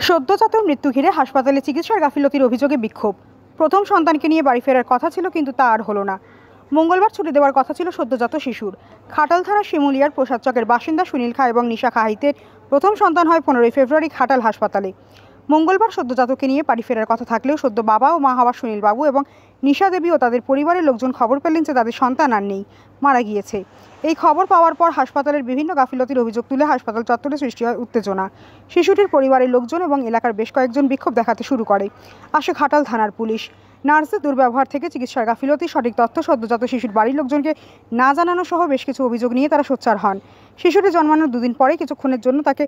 সদ্যজাত মৃত্যু ঘিরে হাসপাতালে চিকিৎসার গাফিলতির অভিযোগে বিক্ষোভ। প্রথম সন্তানকে নিয়ে বাড়ি ফেরার কথা ছিল, কিন্তু তা আর হলো না। মঙ্গলবার ছুটি দেওয়ার কথা ছিল সদ্যজাত শিশুর। ঘাটাল থানার শিমুলিয়ার প্রসাদচকের বাসিন্দা সুনীল খা এবং নিশা খাহিতের প্রথম সন্তান হয় 15 ফেব্রুয়ারি ঘাটাল হাসপাতালে। মঙ্গলবার সদ্যজাতকে নিয়ে বাড়ি ফেরার কথা থাকলেও সদ্য বাবা ও মা হওয়া সুনীল বাবু এবং নিশা দেবী ও তাদের পরিবারের লোকজন খবর পেলেন যে তাদের সন্তান আর নেই, মারা গিয়েছে। এই খবর পাওয়ার পর হাসপাতালের বিভিন্ন গাফিলতির অভিযোগ তুলে হাসপাতাল চত্বরে সৃষ্টি হয় উত্তেজনা। শিশুটির পরিবারের লোকজন এবং এলাকার বেশ কয়েকজন বিক্ষোভ দেখাতে শুরু করে। আসে ঘাটাল থানার পুলিশ। নার্সের দুর্ব্যবহার থেকে চিকিৎসার গাফিলতি, সঠিক তথ্য, সদ্যজাত শিশুর বাড়ির লোকজনকে না জানানো সহ বেশ কিছু অভিযোগ নিয়ে তারা সোচ্চার হন। শিশুটি জন্মানোর দুদিন পরে কিছুক্ষণের জন্য তাকে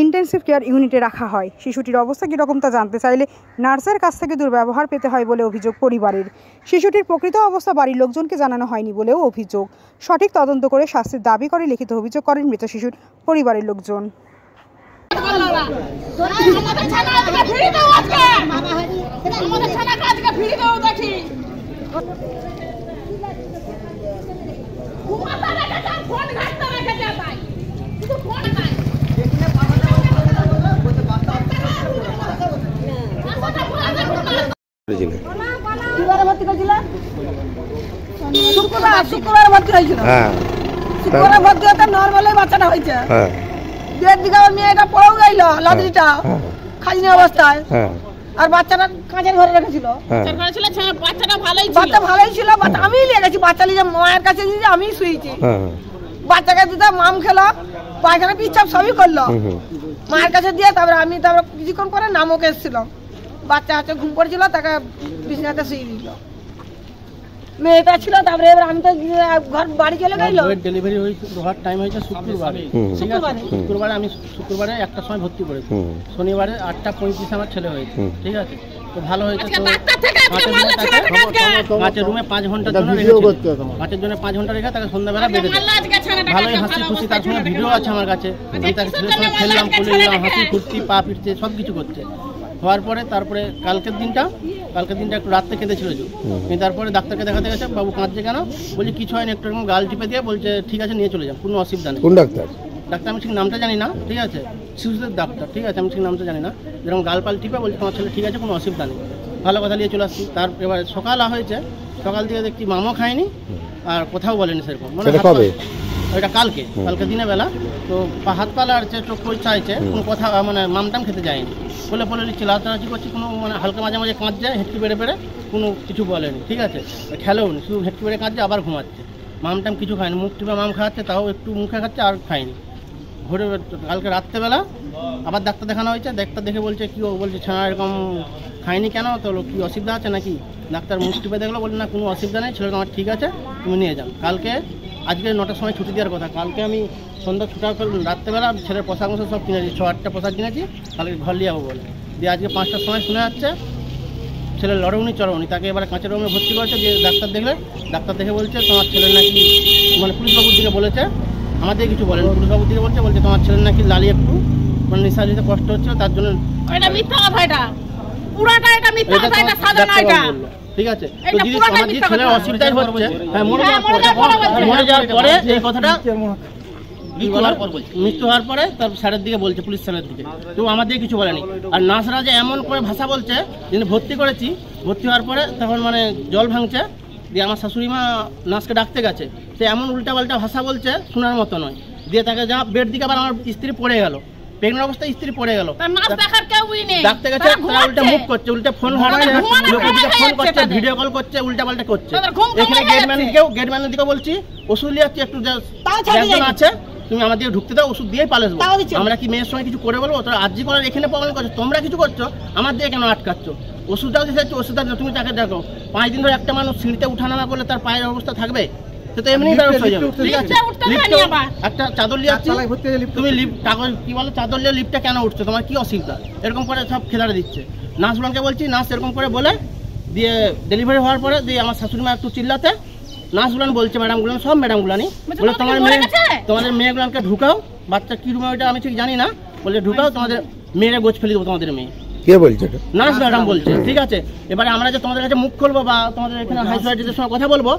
ইন্টেন্সিভ কেয়ার ইউনিটে রাখা হয়। শিশুটির অবস্থা কীরকম তা জানতে চাইলে নার্সের কাছ থেকে দুর্ব্যবহার পেতে হয় বলে অভিযোগ পরিবারের। শিশুটির প্রকৃত অবস্থা বাড়ির লোকজনকে জানানো হয়নি বলেও অভিযোগ। সঠিক তদন্ত করে শাস্তির দাবি করে লিখিত অভিযোগ করেন মৃত শিশুর পরিবারের লোকজন। শুক্রবার ভর্তি হয়েছিল। শুক্রবার ভর্তি হতে নর্মালে বাচ্চাটা হয়েছে। দেড় দিকে আমার মেয়েটা পড়েও গেল লদরিটা খাজনি অবস্থায়। আর বাচ্চাটা কাঁচের ঘরে রেখেছিল। বাচ্চাটা ভালোই ছিল। আমি নিয়ে গেছি বাচ্চা নিয়ে মায়ের কাছে, আমি শুয়েছি। বাচ্চাকে দিতে মাম খেলো, পায়খানা পিচ্ছাপ সবই করলো মায়ের কাছে দিয়ে। তারপরে কিছুক্ষণ পরে নামক এসেছিলাম। বাচ্চা হচ্ছে ঘুম পড়েছিল, তাকে বিছানাতে শুয়ে দিল। মেয়েটা ছিল। তারপরে এবার আমি তো ঘর বাড়ি চলে গেল। ডেলিভারি হওয়ার টাইম হয়েছে শুক্রবারে। শুক্রবারে আমি শুক্রবারে 1টার সময় ভর্তি করেছি। শনিবারে 8:35 আমার ছেলে হয়েছে। ঠিক আছে, তো ভালো হয়েছে। মাছের রুমে 5 ঘন্টার জন্য মাছের জন্য 5 ঘন্টা রেখে তাকে সন্ধ্যাবেলা বেঁধে ভালোই হাসি খুশি। তার সঙ্গে ভিডিও আছে আমার কাছে। আমি তাকে ছেলের সঙ্গে খেললাম, কোলে নিলাম, হাসি ফুর্তি, পা পিটছে, সব কিছু করছে। হওয়ার পরে তারপরে কালকের দিনটা একটু রাত্রে কেঁদেছিল। কিন্তু তারপরে ডাক্তারকে দেখাতে গেছে, বাবু কাঁদছে কেন? বলছে কিছু হয়নি, একটু এরকম গাল টিপে দিয়ে বলছে ঠিক আছে নিয়ে চলে যান, কোনো অসুবিধা নেই। কোন ডাক্তার? ডাক্তার আমি ঠিক নামটা জানি না। ঠিক আছে, শিশুদের ডাক্তার। ঠিক আছে, আমি ঠিক নামটা জানি না। যেরকম গাল পাল টিপে বলছে তোমার ছেলে ঠিক আছে, কোনো অসুবিধা নেই, ভালো কথা নিয়ে চলে আসছি। তার এবার সকাল হয়েছে, সকাল থেকে দেখছি মামও খায়নি আর কোথাও বলেনি সেরকম। মানে ওইটা কালকে দিনের বেলা। তো হাত পা লাড়ছে, চোখ পরীক্ষা হয়েছে, কোনো কথা মানে মামটাম খেতে যায়নি। বলে দিচ্ছি লাচালাচি করছি, কোনো মানে হালকা মাঝে মাঝে কাঁদছে, হেঁটকি বেড়ে কোনো কিছু বলেনি। ঠিক আছে, খেলেও নি, শুধু হেঁটকি বেড়ে কাঁদছে, আবার ঘুমাচ্ছে। মামটাম কিছু খায়নি, মুখ টিপে মাম খাওয়াচ্ছে, তাও একটু মুখে খাচ্ছে আর খায়নি। ভোরে কালকে রাত্রেবেলা আবার ডাক্তার দেখানো হয়েছে। ডাক্তার দেখে বলছে কি, বলছে ছানা এরকম খায়নি কেন, তো কি অসুবিধা আছে নাকি? ডাক্তার মুখ টিপে দেখলো, বলছে না কোনো অসুবিধা নেই, ছেলেটা আমার ঠিক আছে, তুমি নিয়ে যান। আজকে 9টার সময় ছুটি দেওয়ার কথা। কালকে আমি সন্ধ্যা ছুটার পর রাত্রেবেলা ছেলের পোশাক মশাক সব কিনেছি, 6-8টা পোশাক কিনেছি, কালকে ঘর নিয়ে যাবো বলে। দিয়ে আজকে 5টার সময় শুনে যাচ্ছে ছেলের লড়উনি চড়উনি। তাকে এবারে কাঁচের রুমে ভর্তি করেছে। যে ডাক্তার দেখে বলছে তোমার ছেলের নাকি, মানে পুলিশবাবুর দিকে বলেছে, আমাদের কিছু বলেন, পুলিশবাবুর দিকে বলছে তোমার ছেলের নাকি লালি একটু মানে নিশা দিতে কষ্ট হচ্ছে, তার জন্য। ঠিক আছে, তো যদি আমার যে ছেলের অসুবিধাই হচ্ছে, মরে যাওয়ার পরে এই কথাটা মৃত্যু হওয়ার পরে তার স্যারের দিকে বলছে, পুলিশ স্যারের দিকে, তো আমাদের কিছু বলেনি। আর নার্সরা যে এমন করে ভাষা বলছে, যিনি ভর্তি করেছি, ভর্তি হওয়ার পরে তখন মানে জল ভাঙছে। দিয়ে আমার শাশুড়ি মা নার্সকে ডাকতে গেছে, সে এমন উল্টাপাল্টা ভাষা বলছে শোনার মতো নয়। দিয়ে তাকে যা বেড দিকে আবার আমার স্ত্রী পড়ে গেল, প্রেগনেন্ট অবস্থায় স্ত্রী পড়ে গেল। ডাকতে গেছে, উল্টে মুখ করছে, উল্টে ফোন করছে, ভিডিও কল করছে, উল্টাপাল্টা করছে। এখানে গেটম্যানের দিকে বলছি ওষুধ নিয়ে যাচ্ছি, একটু আছে তুমি আমাদের ঢুকতে দাও, ওষুধ দিয়েই পালে আসবো। আমরা কি মেয়ের সঙ্গে কিছু করে বলবো? তোরা আর্জি করার এখানে প্রবলেম করছো, তোমরা কিছু করছো, আমার দিয়ে কেন আটকাচ্ছ? ওষুধটাও দিতে চাচ্ছি, ওষুধটা তুমি তাকে দেখো। 5 দিন ধরে একটা মানুষ সিঁড়িতে উঠানামা করলে তার পায়ের অবস্থা থাকবে? তো এমনি হয়ে যাবে। ঠিক আছে, একটা চাদর নিয়ে যাচ্ছি, তুমি কাগজ কি বলো, চাদর নিয়ে লিফটটা কেন উঠছো, তোমার কি অসুবিধা? এরকম করে সব খেলাড়ে দিচ্ছে। নার্সগুলোকে বলছি, নার্স এরকম করে বলে দিয়ে ডেলিভারি হওয়ার পরে দিয়ে আমার শাশুড়ি মা একটু চিল্লাতে, নার্সগুলান বলছে, ম্যাডামগুলান সব ম্যাডামগুলানি বলে তোমাদের মেয়েগুলানকে ঢুকাও। বাচ্চা কি রুমে ওইটা আমি ঠিক জানি না, বলে ঢুকাও, তোমাদের মেয়েরা গোছ ফেলে দেবো। তোমাদের মেয়ে কে বলছে? নার্স ম্যাডাম বলছে। ঠিক আছে, এবারে আমরা যে তোমাদের কাছে মুখ খুলবো বা তোমাদের এখানে হাই সোসাইটিদের সঙ্গে কথা বলবো,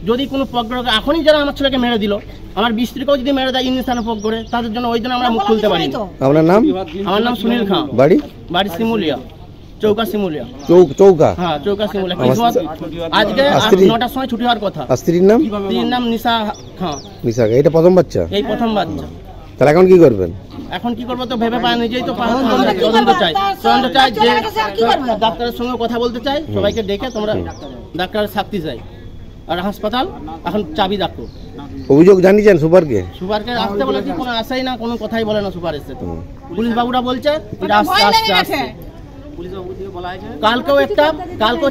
যদি কোনো প্রজ্ঞ এখনই যারা আমার ছেলেকে মেরে দিল, আমার স্ত্রীকেও যদি মেরে দেয় ইঞ্জেকশন প্রয়োগ করে, তাদের জন্য ওই জন্য আমরা মুখ খুলতে পারি। আপনার নাম? আমার নাম সুনীল খাঁ, বাড়ি শিমুলিয়া, চৌকা শিমুলিয়া। চৌকা? হ্যাঁ, চৌকা শিমুলিয়া। আজকে 9টার সময় ছুটি হওয়ার কথা। স্ত্রীর নাম? স্ত্রীর নাম নিশা খাঁ। নিশা, এটা প্রথম বাচ্চা? এই প্রথম বাচ্চা। তাহলে এখন কি করবেন? এখন কি করবো তো ভেবে পায়, নিজেই তো তদন্ত চাই যে ডাক্তারের সঙ্গে কথা বলতে চাই, সবাইকে ডেকে তোমরা ডাক্তারের শাস্তি চাই। আর হাসপাতাল এখন চাবি রাখো। অভিযোগ জানিয়েছেন সুপারকে? সুপারকে আসতে বলেছি, কোনো আসাই না, কোনো কথাই বলে না সুপার এসে। পুলিশ বাবুরা বলছে কালকেও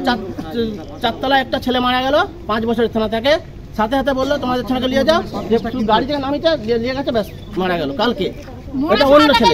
4তলায় একটা ছেলে মারা গেল, 5 বছরের থানা থেকে, সাথে সাথে বললো তোমাদের ছেলেকে নিয়ে যাও, যে গাড়ি থেকে নামিতে নিয়ে গেছে, ব্যাস মারা গেল কালকে। এটা অন্য ছেলে।